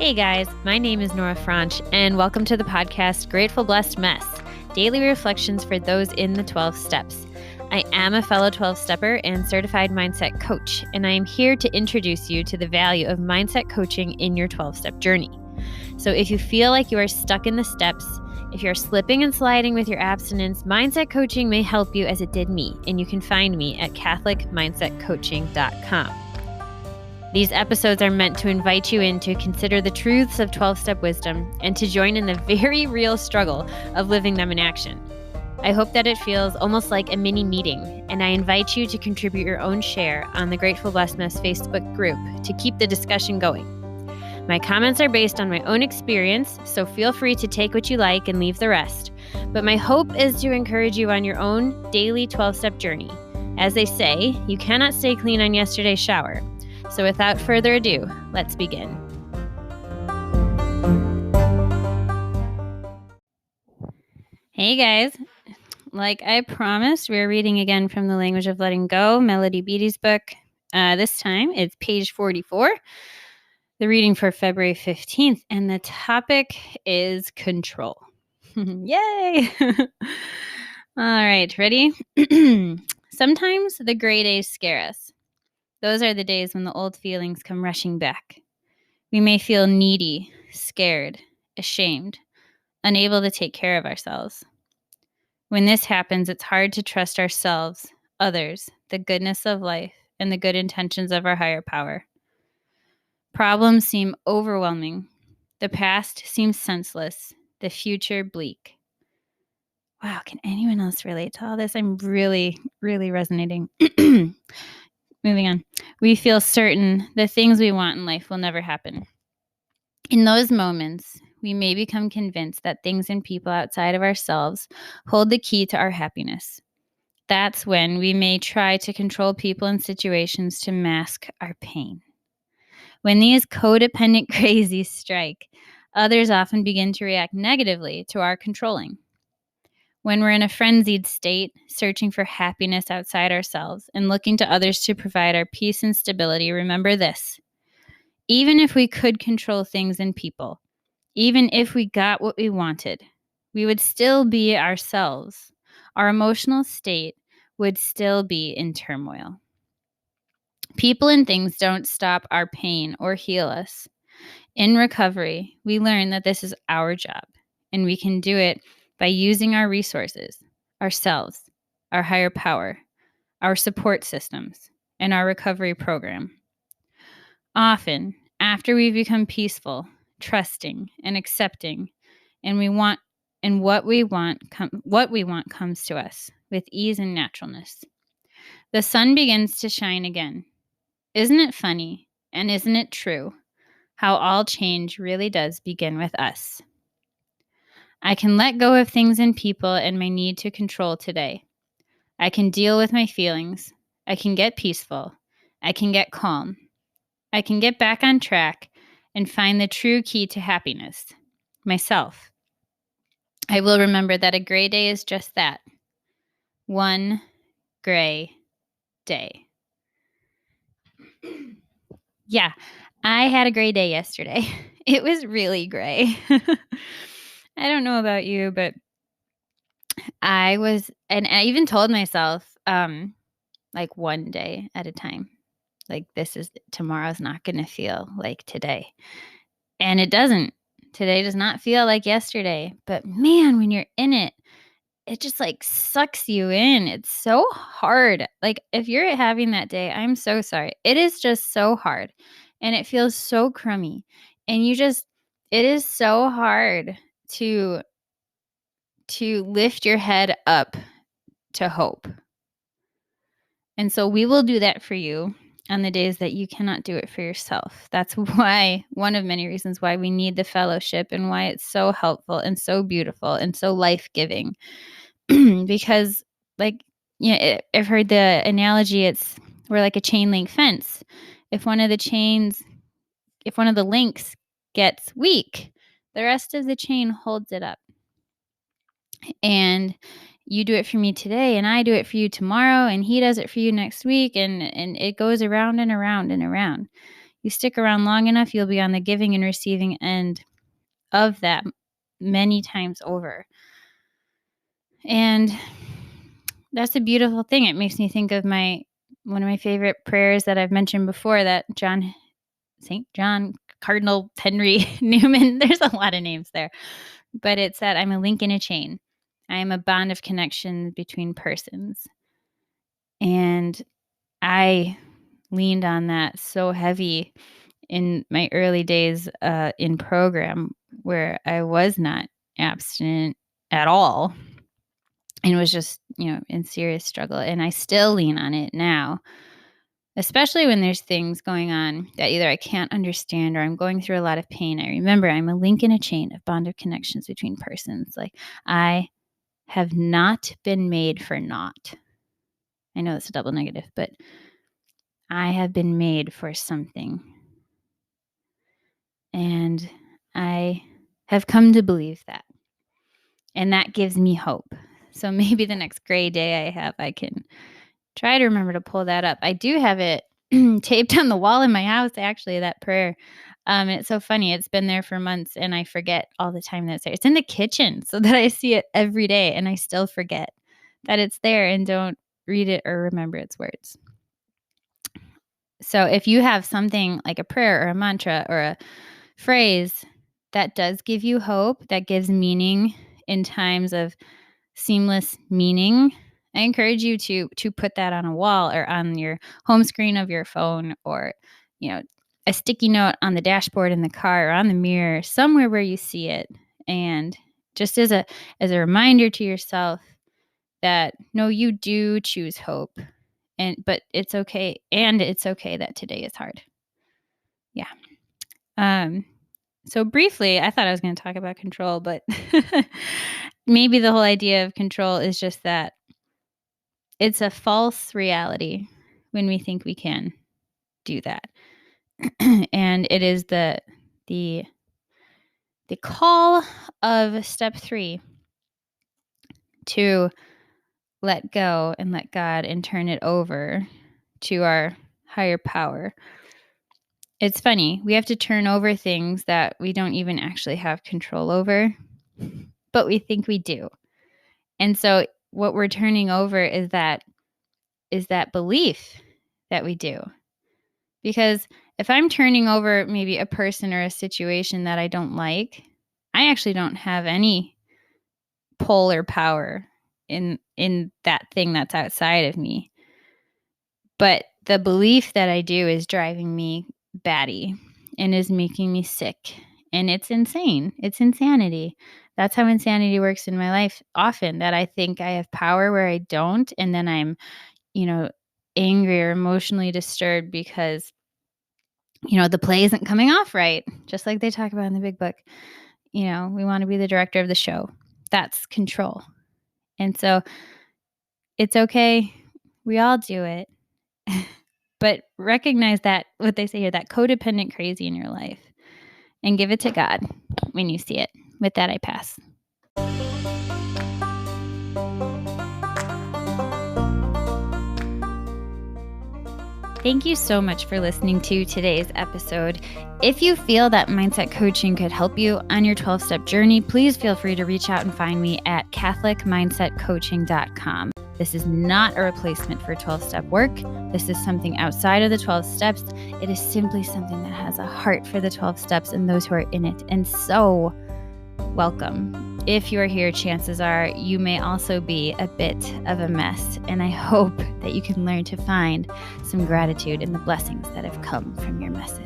Hey guys, my name is Nora Franche, and welcome to the podcast Grateful Blessed Mess, daily reflections for those in the 12 steps. I am a fellow 12-stepper and certified mindset coach, and I am here to introduce you to the value of mindset coaching in your 12-step journey. So if you feel like you are stuck in the steps, if you're slipping and sliding with your abstinence, mindset coaching may help you as it did me, and you can find me at catholicmindsetcoaching.com. These episodes are meant to invite you in to consider the truths of 12-step wisdom and to join in the very real struggle of living them in action. I hope that it feels almost like a mini meeting, and I invite you to contribute your own share on the Grateful Blessedness Facebook group to keep the discussion going. My comments are based on my own experience, so feel free to take what you like and leave the rest. But my hope is to encourage you on your own daily 12-step journey. As they say, you cannot stay clean on yesterday's shower. So without further ado, let's begin. Hey guys, like I promised, we're reading again from The Language of Letting Go, Melody.The's book. This time it's page 44, the reading for February 15th, and the topic is control. Yay! All right, ready? Sometimes the gray days scare us. Those are the days when the old feelings come rushing back. We may feel needy, scared, ashamed, unable to take care of ourselves. When this happens, it's hard to trust ourselves, others, the goodness of life, and the good intentions of our higher power. Problems seem overwhelming. The past seems senseless. The future bleak. Wow, can anyone else relate to all this? I'm really, really resonating. Moving on. We feel certain the things we want in life will never happen. In those moments, we may become convinced that things and people outside of ourselves hold the key to our happiness. That's when we may try to control people and situations to mask our pain. When these codependent crazies strike, others often begin to react negatively to our controlling. When we're in a frenzied state, searching for happiness outside ourselves and looking to others to provide our peace and stability, remember this. Even if we could control things and people, even if we got what we wanted, we would still be ourselves. Our emotional state would still be in turmoil. People and things don't stop our pain or heal us. In recovery, we learn that this is our job, and we can do it by using our resources, ourselves, our higher power, our support systems, and our recovery program. Often, after we've become peaceful, trusting, and accepting, and what we want comes to us with ease and naturalness. The sun begins to shine again. Isn't it funny, and isn't it true, how all change really does begin with us? I can let go of things and people and my need to control today. I can deal with my feelings. I can get peaceful. I can get calm. I can get back on track and find the true key to happiness, myself. I will remember that a gray day is just that. One gray day. Yeah, I had a gray day yesterday. It was really gray. I don't know about you, but and I even told myself, like one day at a time, like tomorrow's not going to feel like today. And it doesn't. Today does not feel like yesterday, but man, when you're in it, it just like sucks you in. It's so hard. Like if you're having that day, I'm so sorry. It is just so hard and it feels so crummy. And it is so hard to lift your head up to hope. And so we will do that for you on the days that you cannot do it for yourself. That's why, one of many reasons why we need the fellowship and why it's so helpful and so beautiful and so life-giving. Because I've heard the analogy, we're like a chain link fence. If one of the links gets weak, the rest of the chain holds it up. And you do it for me today, and I do it for you tomorrow, and he does it for you next week, and it goes around and around and around. You stick around long enough, you'll be on the giving and receiving end of that many times over. And that's a beautiful thing. It makes me think of one of my favorite prayers that I've mentioned before, that St. John Cardinal Henry Newman, there's a lot of names there, but it's that I'm a link in a chain. I am a bond of connection between persons. And I leaned on that so heavy in my early days in program, where I was not abstinent at all and was just, in serious struggle. And I still lean on it now, especially when there's things going on that either I can't understand or I'm going through a lot of pain. I remember I'm a link in a chain of bond of connections between persons. Like, I have not been made for naught. I know it's a double negative, but I have been made for something. And I have come to believe that. And that gives me hope. So maybe the next gray day I have, I can try to remember to pull that up. I do have it taped on the wall in my house, actually, that prayer. It's so funny. It's been there for months and I forget all the time that it's there. It's in the kitchen so that I see it every day and I still forget that it's there and don't read it or remember its words. So if you have something like a prayer or a mantra or a phrase that does give you hope, that gives meaning in times of seamless meaning, I encourage you to put that on a wall or on your home screen of your phone, or a sticky note on the dashboard in the car or on the mirror, somewhere where you see it. And just as a reminder to yourself that no, you do choose hope, but it's okay, and it's okay that today is hard. Yeah. So briefly, I thought I was going to talk about control, but maybe the whole idea of control is just that it's a false reality when we think we can do that. And it is the call of step 3 to let go and let God and turn it over to our higher power. It's funny. We have to turn over things that we don't even actually have control over, but we think we do. And so what we're turning over is that belief that we do. Because if I'm turning over maybe a person or a situation that I don't like, I actually don't have any pull or power in that thing that's outside of me. But the belief that I do is driving me batty and is making me sick. And it's insane. It's insanity. That's how insanity works in my life often, that I think I have power where I don't. And then I'm, angry or emotionally disturbed because, the play isn't coming off right. Just like they talk about in the big book. We want to be the director of the show. That's control. And so it's okay. We all do it. But recognize that, what they say here, that codependent crazy in your life, and give it to God when you see it. With that, I pass. Thank you so much for listening to today's episode. If you feel that mindset coaching could help you on your 12-step journey, please feel free to reach out and find me at catholicmindsetcoaching.com. This is not a replacement for 12-step work. This is something outside of the 12 steps. It is simply something that has a heart for the 12 steps and those who are in it. And so, welcome. If you are here, chances are you may also be a bit of a mess. And I hope that you can learn to find some gratitude in the blessings that have come from your messes.